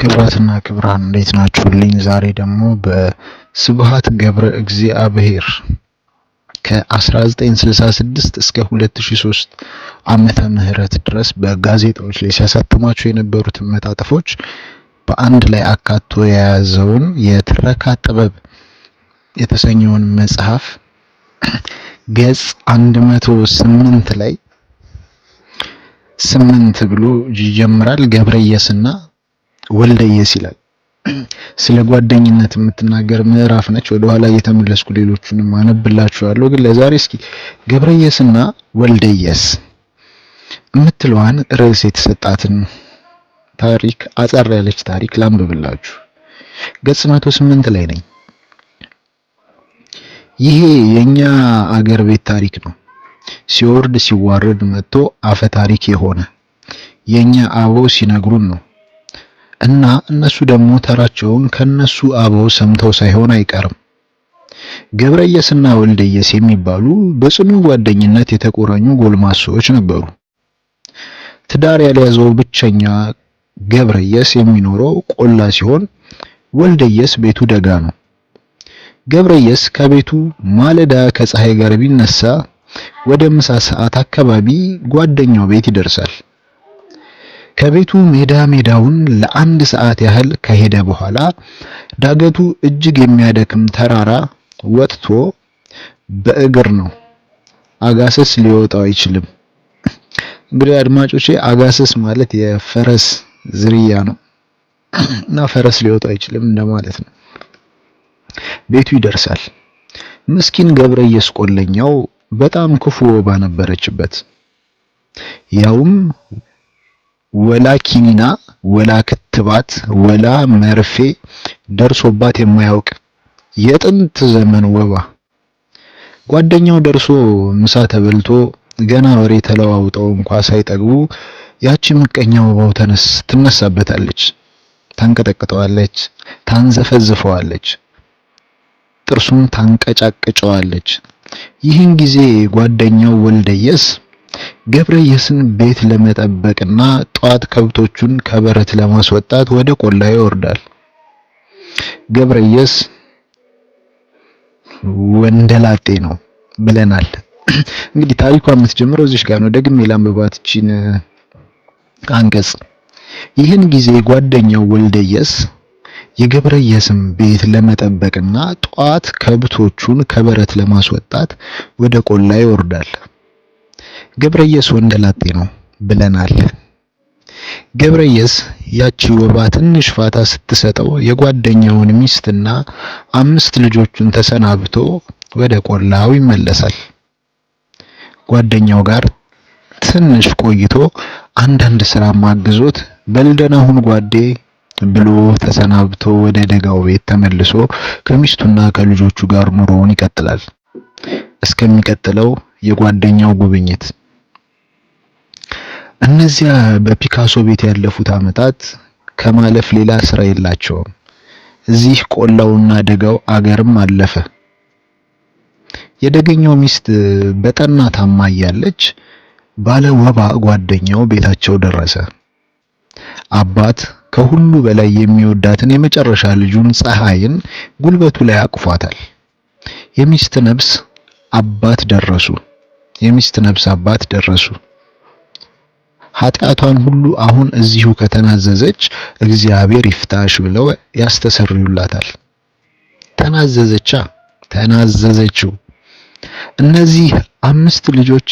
ክብራትና ክብራን እንዴት ናችሁልኝ? ዛሬ ደግሞ በስብሐት ገብረ እግዚአብሔር ከ1966 እስከ 2003 ዓመተ ምህረት ድረስ በጋዜጣዎች ላይ ሲያሳትሟቸው የነበሩትን መጣጥፎች በአንድ ላይ አካቶ የያዘውን የትረካ ጥበብ የተሰኘውን መጽሐፍ ገጽ 108 ላይ 8 ብሎ ይጀምራል። ገብረየስና ወልደየስ ይላል። ስለ ጓደኝነት የምትናገር ምዕራፍ ነች። ወደ ኋላ እየተመለስኩ ሌሎቹንም አነብላችኋለሁ። ግን ለዛሬ እስኪ ገብረየስና ወልደየስ የምትለዋን ርዕስ የተሰጣትን ታሪክ አጠር ያለች ታሪክ ላንብብላችሁ። ገጽ 108 ላይ ነኝ። ይሄ የኛ አገር ቤት ታሪክ ነው። ሲወርድ ሲዋረድ መጥቶ አፈ ታሪክ የሆነ የኛ አበው ሲነግሩን ነው። እና እነሱ ደግሞ ተራቸውን ከነሱ አበው ሰምተው ሳይሆን አይቀርም። ገብረየስና ወልደየስ የሚባሉ በጽኑ ጓደኝነት የተቆራኙ ጎልማሶች ነበሩ። ትዳር ያልያዘው ብቸኛ ገብረየስ የሚኖረው ቆላ ሲሆን ወልደየስ ቤቱ ደጋ ነው። ገብረየስ ከቤቱ ማለዳ ከፀሐይ ጋር ቢነሳ ወደ ምሳ ሰዓት አካባቢ ጓደኛው ቤት ይደርሳል። ከቤቱ ሜዳውን ለአንድ ሰዓት ያህል ከሄደ በኋላ ዳገቱ እጅግ የሚያደክም ተራራ ወጥቶ በእግር ነው። አጋሰስ ሊወጣው አይችልም። እንግዲህ አድማጮቼ አጋሰስ ማለት የፈረስ ዝርያ ነው እና ፈረስ ሊወጣው አይችልም እንደማለት ነው። ቤቱ ይደርሳል። ምስኪን ገብረየስ ቆለኛው በጣም ክፉ ወባ ነበረችበት። ያውም ወላ ኪኒና ወላ ክትባት ወላ መርፌ ደርሶባት የማያውቅ የጥንት ዘመን ወባ። ጓደኛው ደርሶ ምሳ ተበልቶ ገና ወሬ ተለዋውጠው እንኳን ሳይጠግቡ ያቺ ምቀኛ ወባው ትነሳበታለች፣ ታንቀጠቅጠዋለች፣ ታንዘፈዝፈዋለች፣ ጥርሱን ታንቀጫቅጨዋለች። ይህን ጊዜ ጓደኛው ወልደየስ ገብረየስን ቤት ለመጠበቅና ጧት ከብቶቹን ከበረት ለማስወጣት ወደ ቆላ ይወርዳል። ገብረየስ ወንደላጤ ነው ብለናል። እንግዲህ ታሪኳ የምትጀምረው እዚህ ጋር ነው። ደግሜ ላንብባት እቺን አንቀጽ። ይህን ጊዜ ጓደኛው ወልደየስ የገብረየስን ቤት ለመጠበቅና ጧት ከብቶቹን ከበረት ለማስወጣት ወደ ቆላ ይወርዳል። ገብረየስ ወንደላጤ ነው ብለናል። ገብረየስ ያቺ ወባ ትንሽ ፋታ ስትሰጠው የጓደኛውን ሚስትና 5 ልጆቹን ተሰናብቶ ወደ ቆላው ይመለሳል። ጓደኛው ጋር ትንሽ ቆይቶ አንዳንድ ስራ ማግዞት በልደና ሁን ጓዴ ብሎ ተሰናብቶ ወደ ደጋው ቤት ተመልሶ ከሚስቱና ከልጆቹ ጋር ኑሮውን ይቀጥላል እስከሚቀጥለው የጓደኛው ጉብኝት። እነዚያ በፒካሶ ቤት ያለፉት ዓመታት ከማለፍ ሌላ ስራ የላቸውም። እዚህ ቆላውና ደጋው አገርም አለፈ። የደገኛው ሚስት በጠና ታማ እያለች ባለ ወባ ጓደኛው ቤታቸው ደረሰ። አባት ከሁሉ በላይ የሚወዳትን የመጨረሻ ልጁን ፀሐይን ጉልበቱ ላይ አቅፏታል። የሚስት ነፍስ አባት ደረሱ። ኃጢአቷን ሁሉ አሁን እዚሁ ከተናዘዘች እግዚአብሔር ይፍታሽ ብለው ያስተሰርዩላታል። ተናዘዘችው። እነዚህ 5 ልጆች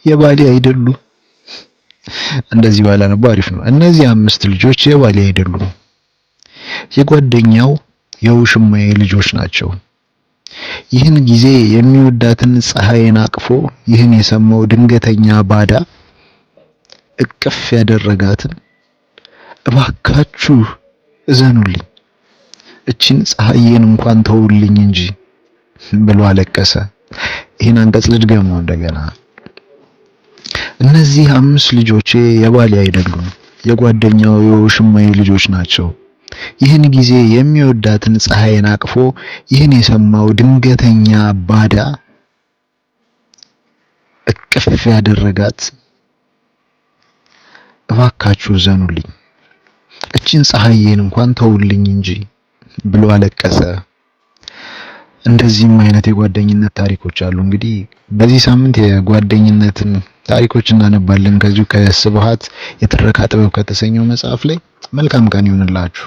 የባሌ አይደሉ። እንደዚህ ባላ ነው አሪፍ ነው። እነዚህ 5 ልጆች የባሌ አይደሉ፣ የጓደኛው የውሽማዬ ልጆች ናቸው። ይህን ጊዜ የሚወዳትን ፀሐይን አቅፎ ይህን የሰማው ድንገተኛ ባዳ እቅፍ ያደረጋትን እባካችሁ እዘኑልኝ፣ እቺን ፀሐይን እንኳን ተውልኝ እንጂ ብሎ አለቀሰ። ይህን አንቀጽ ልድገመው እንደገና። እነዚህ 5 ልጆቼ የባሌ አይደሉም፣ የጓደኛው የውሽማዬ ልጆች ናቸው። ይህን ጊዜ የሚወዳትን ፀሐይን አቅፎ ይህን የሰማው ድንገተኛ ባዳ እቅፍ ያደረጋት እባካችሁ ዘኑልኝ፣ እቺ ይችን ፀሐዬን እንኳን ተውልኝ እንጂ ብሎ አለቀሰ። እንደዚህም አይነት የጓደኝነት ታሪኮች አሉ። እንግዲህ በዚህ ሳምንት የጓደኝነትን ታሪኮች እናነባለን ከዚሁ ከስብሐት የትረካ ጥበብ ከተሰኘው መጽሐፍ ላይ። መልካም ቀን ይሁንላችሁ።